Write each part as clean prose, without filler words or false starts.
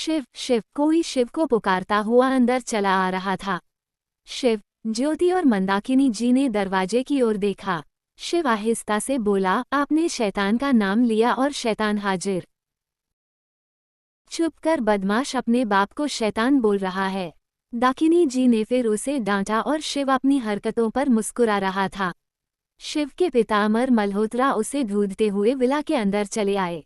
शिव शिव, कोई शिव को पुकारता हुआ अंदर चला आ रहा था। शिव, ज्योति और मंदाकिनी जी ने दरवाजे की ओर देखा। शिव आहिस्ता से बोला, आपने शैतान का नाम लिया और शैतान हाजिर। चुप कर बदमाश, अपने बाप को शैतान बोल रहा है। दाकिनी जी ने फिर उसे डांटा और शिव अपनी हरकतों पर मुस्कुरा रहा था। शिव के पिता अमर मल्होत्रा उसे ढूंढते हुए विला के अंदर चले आए।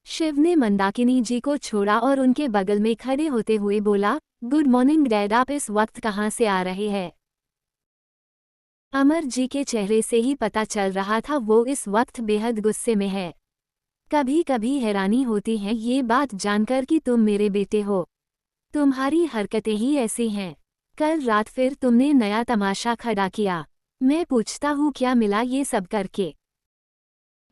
शिव ने मंदाकिनी जी को छोड़ा और उनके बगल में खड़े होते हुए बोला, गुड मॉर्निंग डैड, आप इस वक्त कहाँ से आ रहे हैं? अमर जी के चेहरे से ही पता चल रहा था वो इस वक्त बेहद गुस्से में है। कभी कभी हैरानी होती है ये बात जानकर कि तुम मेरे बेटे हो। तुम्हारी हरकतें ही ऐसी हैं। कल रात फिर तुमने नया तमाशा खड़ा किया। मैं पूछता हूँ क्या मिला ये सब करके?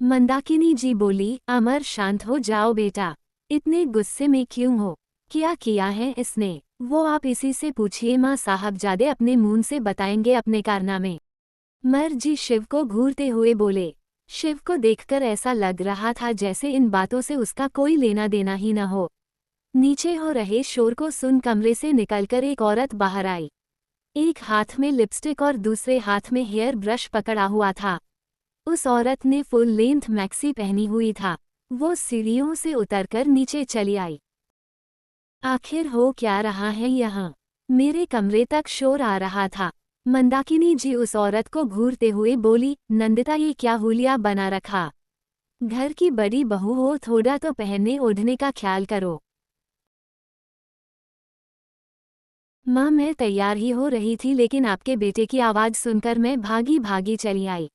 मंदाकिनी जी बोली, अमर शांत हो जाओ बेटा, इतने गुस्से में क्यों हो? क्या किया है इसने? वो आप इसी से पूछिए, माँ साहबजादे अपने मुंह से बताएंगे अपने कारनामे। मर जी शिव को घूरते हुए बोले। शिव को देखकर ऐसा लग रहा था जैसे इन बातों से उसका कोई लेना देना ही न हो। नीचे हो रहे शोर को सुन कमरे से निकलकर एक औरत बाहर आई। एक हाथ में लिपस्टिक और दूसरे हाथ में हेयर ब्रश पकड़ा हुआ था। उस औरत ने फुल लेंथ मैक्सी पहनी हुई था। वो सीढ़ियों से उतरकर नीचे चली आई। आखिर हो क्या रहा है यहाँ? मेरे कमरे तक शोर आ रहा था। मंदाकिनी जी उस औरत को घूरते हुए बोली, नंदिता ये क्या हुलिया बना रखा? घर की बड़ी बहू हो, थोड़ा तो पहनने ओढ़ने का ख्याल करो। माँ मैं तैयार ही हो रही थी लेकिन आपके बेटे की आवाज़ सुनकर मैं भागी भागी चली आई।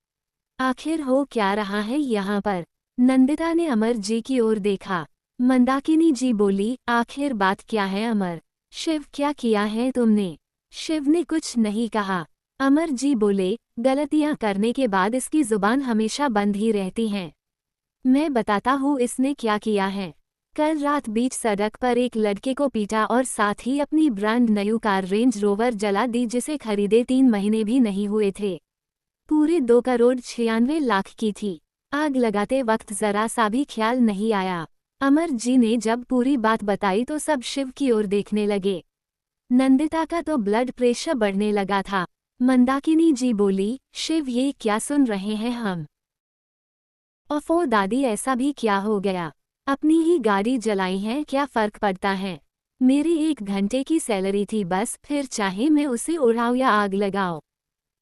आखिर हो क्या रहा है यहाँ पर? नंदिता ने अमर जी की ओर देखा। मंदाकिनी जी बोली, आखिर बात क्या है अमर? शिव क्या किया है तुमने? शिव ने कुछ नहीं कहा। अमर जी बोले, गलतियाँ करने के बाद इसकी जुबान हमेशा बंद ही रहती हैं। मैं बताता हूँ इसने क्या किया है। कल रात बीच सड़क पर एक लड़के को पीटा और साथ ही अपनी brand new car range rover जला दी जिसे खरीदे 3 महीने भी नहीं हुए थे। पूरे 2 करोड़ 96 लाख की थी। आग लगाते वक्त जरा सा भी ख्याल नहीं आया। अमर जी ने जब पूरी बात बताई तो सब शिव की ओर देखने लगे। नंदिता का तो ब्लड प्रेशर बढ़ने लगा था। मंदाकिनी जी बोली, शिव ये क्या सुन रहे हैं हम? ओफो दादी, ऐसा भी क्या हो गया? अपनी ही गाड़ी जलाई है, क्या फर्क पड़ता है? मेरी 1 घंटे की सैलरी थी बस, फिर चाहे मैं उसे उड़ाऊं या आग लगाओ।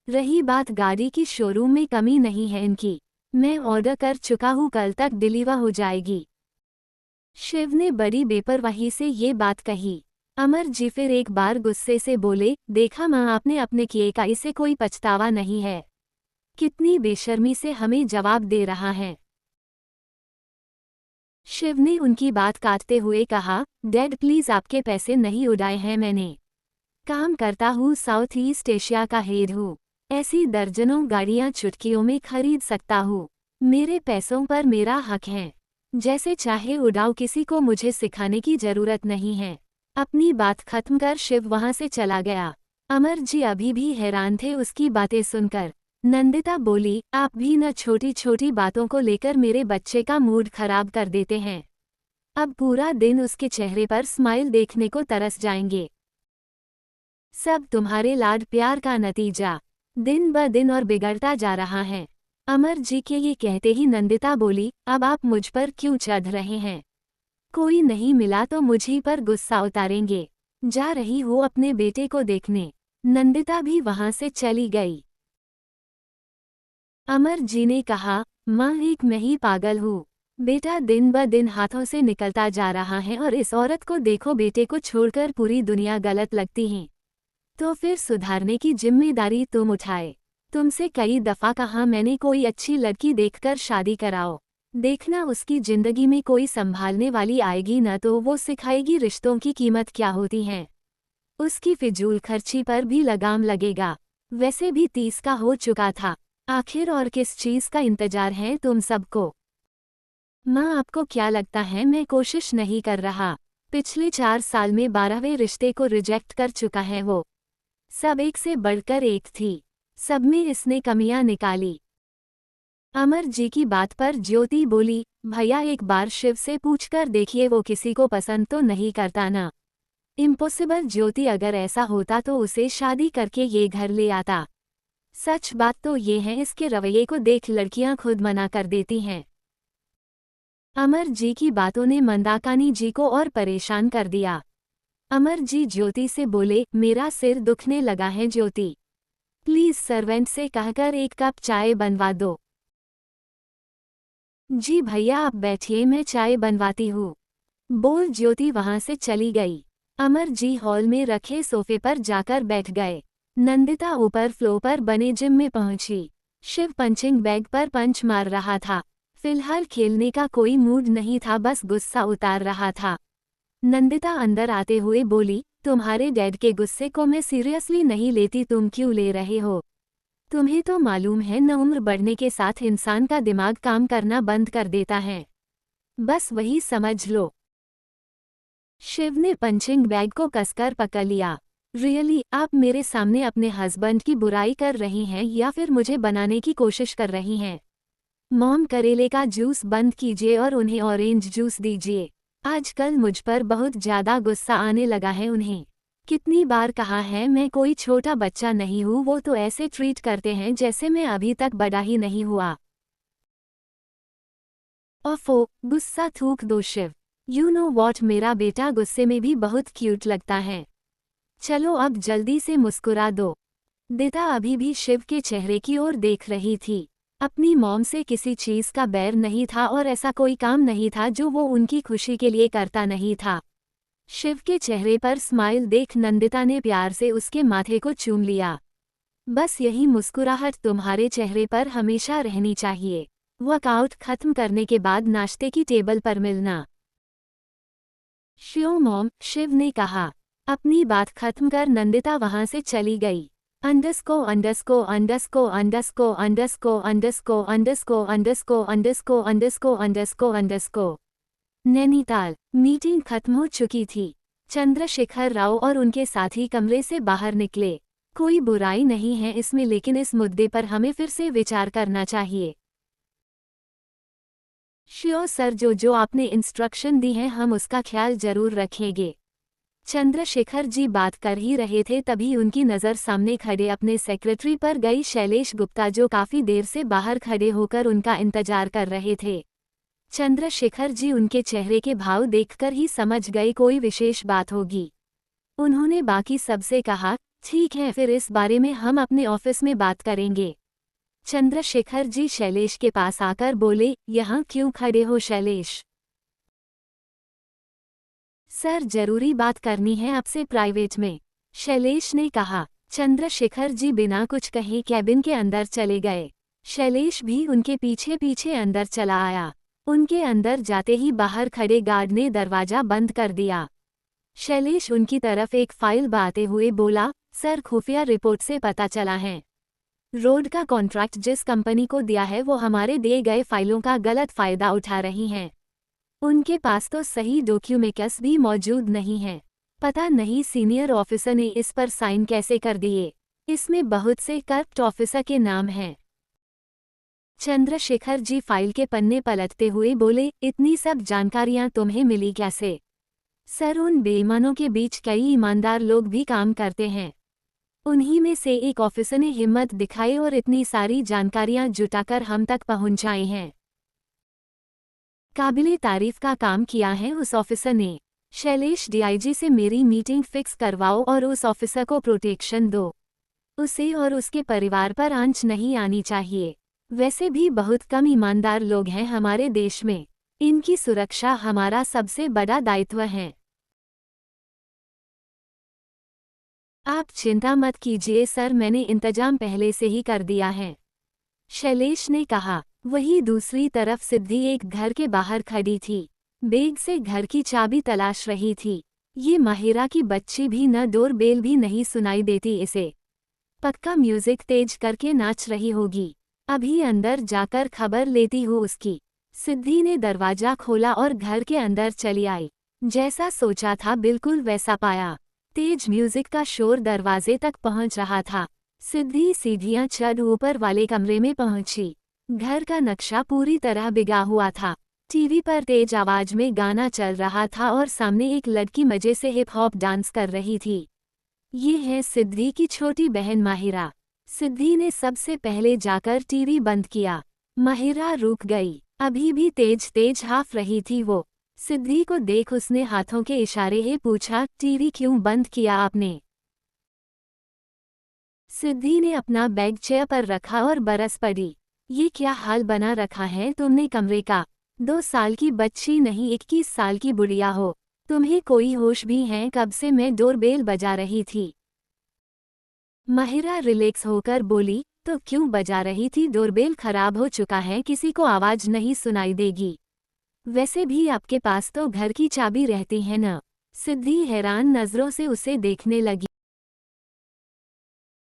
रही बात गाड़ी की, शोरूम में कमी नहीं है इनकी। मैं ऑर्डर कर चुका हूँ, कल तक डिलीवर हो जाएगी। शिव ने बड़ी बेपरवाही से ये बात कही। अमर जी फिर एक बार गुस्से से बोले, देखा माँ, आपने अपने किए का इसे कोई पछतावा नहीं है। कितनी बेशर्मी से हमें जवाब दे रहा है। शिव ने उनकी बात काटते हुए कहा, डैड प्लीज आपके पैसे नहीं उड़ाए हैं मैंने। काम करता हूँ, साउथ ईस्ट एशिया का हेड हूँ। ऐसी दर्जनों गाड़ियाँ चुटकियों में खरीद सकता हूँ। मेरे पैसों पर मेरा हक है। जैसे चाहे उड़ाओ, किसी को मुझे सिखाने की जरूरत नहीं है। अपनी बात खत्म कर शिव वहां से चला गया। अमर जी अभी भी हैरान थे उसकी बातें सुनकर। नंदिता बोली, आप भी न छोटी छोटी बातों को लेकर मेरे बच्चे का मूड खराब कर देते हैं। अब पूरा दिन उसके चेहरे पर स्माइल देखने को तरस जाएंगे। सब तुम्हारे लाड प्यार का नतीजा दिन ब दिन और बिगड़ता जा रहा है। अमर जी के ये कहते ही नंदिता बोली, अब आप मुझ पर क्यों चढ़ रहे हैं? कोई नहीं मिला तो मुझी पर गुस्सा उतारेंगे। जा रही हो अपने बेटे को देखने। नंदिता भी वहां से चली गई। अमर जी ने कहा, माँ एक मैं ही पागल हूँ। बेटा दिन ब दिन हाथों से निकलता जा रहा है और इस औरत को देखो, बेटे को छोड़कर पूरी दुनिया गलत लगती है। तो फिर सुधारने की जिम्मेदारी तुम उठाए। तुमसे कई दफा कहा मैंने, कोई अच्छी लड़की देखकर शादी कराओ। देखना उसकी जिंदगी में कोई संभालने वाली आएगी न तो वो सिखाएगी रिश्तों की कीमत क्या होती है। उसकी फिजूल खर्ची पर भी लगाम लगेगा। वैसे भी 30 का हो चुका था। आखिर और किस चीज का इंतजार है तुम सबको? माँ आपको क्या लगता है मैं कोशिश नहीं कर रहा? पिछले 4 साल में 12वें रिश्ते को रिजेक्ट कर चुका है वो। सब एक से बढ़कर एक थी। सब में इसने कमियां निकाली। अमर जी की बात पर ज्योति बोली, भैया एक बार शिव से पूछकर देखिए, वो किसी को पसंद तो नहीं करता ना। इम्पॉसिबल ज्योति, अगर ऐसा होता तो उसे शादी करके ये घर ले आता। सच बात तो ये है, इसके रवैये को देख लड़कियां खुद मना कर देती हैं। अमर जी की बातों ने मंदाकिनी जी को और परेशान कर दिया। अमर जी ज्योति से बोले, मेरा सिर दुखने लगा है ज्योति, प्लीज सर्वेंट से कहकर एक कप चाय बनवा दो। जी भैया आप बैठिए, मैं चाय बनवाती हूँ, बोल ज्योति वहां से चली गई। अमर जी हॉल में रखे सोफे पर जाकर बैठ गए। नंदिता ऊपर फ्लोर पर बने जिम में पहुंची। शिव पंचिंग बैग पर पंच मार रहा था। फिलहाल खेलने का कोई मूड नहीं था, बस गुस्सा उतार रहा था। नंदिता अंदर आते हुए बोली, तुम्हारे डैड के गुस्से को मैं सीरियसली नहीं लेती, तुम क्यों ले रहे हो? तुम्हें तो मालूम है न, उम्र बढ़ने के साथ इंसान का दिमाग काम करना बंद कर देता है, बस वही समझ लो। शिव ने पंचिंग बैग को कसकर पकड़ लिया। रियली, आप मेरे सामने अपने हस्बैंड की बुराई कर रही हैं या फिर मुझे बनाने की कोशिश कर रही हैं? मॉम, करेले का जूस बंद कीजिए और उन्हें ऑरेंज जूस दीजिए। आजकल मुझ पर बहुत ज्यादा गुस्सा आने लगा है उन्हें। कितनी बार कहा है, मैं कोई छोटा बच्चा नहीं हूँ, वो तो ऐसे ट्रीट करते हैं जैसे मैं अभी तक बड़ा ही नहीं हुआ। ओफो, गुस्सा थूक दो शिव। यू नो वॉट, मेरा बेटा गुस्से में भी बहुत क्यूट लगता है। चलो अब जल्दी से मुस्कुरा दो। दिता अभी भी शिव के चेहरे की ओर देख रही थी। अपनी मॉम से किसी चीज का बैर नहीं था और ऐसा कोई काम नहीं था जो वो उनकी खुशी के लिए करता नहीं था। शिव के चेहरे पर स्माइल देख नंदिता ने प्यार से उसके माथे को चूम लिया। बस यही मुस्कुराहट तुम्हारे चेहरे पर हमेशा रहनी चाहिए। वर्कआउट खत्म करने के बाद नाश्ते की टेबल पर मिलना। श्योर मॉम, शिव ने कहा। अपनी बात खत्म कर नंदिता वहां से चली गई। अंडस्को अंडस्को अंडस्को अंडस्को अंडस्को अंडस्को अंडस्को अंडस्को अंडस्को अंडस्को अंडस्को अंडस्को। नैनीताल। मीटिंग खत्म हो चुकी थी। चंद्रशेखर राव और उनके साथी कमरे से बाहर निकले। कोई बुराई नहीं है इसमें, लेकिन इस मुद्दे पर हमें फिर से विचार करना चाहिए। श्योर सर, जो आपने इंस्ट्रक्शन दी है हम उसका ख्याल जरूर रखेंगे। चंद्रशेखर जी बात कर ही रहे थे तभी उनकी नज़र सामने खड़े अपने सेक्रेटरी पर गई। शैलेश गुप्ता जो काफ़ी देर से बाहर खड़े होकर उनका इंतजार कर रहे थे। चंद्रशेखर जी उनके चेहरे के भाव देखकर ही समझ गए कोई विशेष बात होगी। उन्होंने बाकी सबसे कहा, ठीक है, फिर इस बारे में हम अपने ऑफिस में बात करेंगे। चंद्रशेखर जी शैलेश के पास आकर बोले, यहाँ क्यों खड़े हो शैलेश? सर, जरूरी बात करनी है आपसे प्राइवेट में, शैलेश ने कहा। चंद्रशेखर जी बिना कुछ कहे कैबिन के अंदर चले गए। शैलेश भी उनके पीछे पीछे अंदर चला आया। उनके अंदर जाते ही बाहर खड़े गार्ड ने दरवाजा बंद कर दिया। शैलेश उनकी तरफ एक फाइल बाते हुए बोला, सर, खुफिया रिपोर्ट से पता चला है रोड का कॉन्ट्रैक्ट जिस कंपनी को दिया है वो हमारे दिए गए फाइलों का गलत फायदा उठा रही हैं। उनके पास तो सही डॉक्यूमेंट्स भी मौजूद नहीं है। पता नहीं सीनियर ऑफिसर ने इस पर साइन कैसे कर दिए। इसमें बहुत से करप्ट ऑफिसर के नाम हैं। चंद्रशेखर जी फाइल के पन्ने पलटते हुए बोले, इतनी सब जानकारियां तुम्हें मिली कैसे? सर, उन बेईमानों के बीच कई ईमानदार लोग भी काम करते हैं। उन्हीं में से एक ऑफिसर ने हिम्मत दिखाई और इतनी सारी जानकारियां जुटाकर हम तक पहुंचाई हैं। काबिले तारीफ का काम किया है उस ऑफिसर ने। शैलेश, डीआईजी से मेरी मीटिंग फिक्स करवाओ और उस ऑफिसर को प्रोटेक्शन दो। उसे और उसके परिवार पर आंच नहीं आनी चाहिए। वैसे भी बहुत कम ईमानदार लोग हैं हमारे देश में। इनकी सुरक्षा हमारा सबसे बड़ा दायित्व है। आप चिंता मत कीजिए सर, मैंने इंतजाम पहले से ही कर दिया है, शैलेश ने कहा। वही दूसरी तरफ सिद्धि एक घर के बाहर खड़ी थी। बैग से घर की चाबी तलाश रही थी। ये माहिरा की बच्ची भी न डोर बेल भी नहीं सुनाई देती इसे। पक्का म्यूजिक तेज करके नाच रही होगी। अभी अंदर जाकर खबर लेती हूँ उसकी। सिद्धि ने दरवाजा खोला और घर के अंदर चली आई। जैसा सोचा था बिल्कुल वैसा पाया। तेज म्यूजिक का शोर दरवाजे तक पहुंच रहा था। सिद्धि सीढ़ियां चढ़ ऊपर वाले कमरे में पहुंची। घर का नक्शा पूरी तरह बिगा हुआ था। टीवी पर तेज आवाज में गाना चल रहा था और सामने एक लड़की मजे से हिप हॉप डांस कर रही थी। ये है सिद्धि की छोटी बहन माहिरा। सिद्धि ने सबसे पहले जाकर टीवी बंद किया। माहिरा रुक गई। अभी भी तेज तेज हाफ रही थी वो। सिद्धि को देख उसने हाथों के इशारे से पूछा, टीवी क्यों बंद किया आपने? सिद्धि ने अपना बैग चेयर पर रखा और बरस पड़ी। ये क्या हाल बना रखा है तुमने कमरे का? 2 साल की बच्ची नहीं 21 साल की बुढ़िया हो। तुम्हें कोई होश भी है? कब से मैं डोरबेल बजा रही थी। माहिरा रिलैक्स होकर बोली, तो क्यों बजा रही थी? डोरबेल खराब हो चुका है, किसी को आवाज नहीं सुनाई देगी। वैसे भी आपके पास तो घर की चाबी रहती है न? सिद्धि हैरान नजरों से उसे देखने लगी।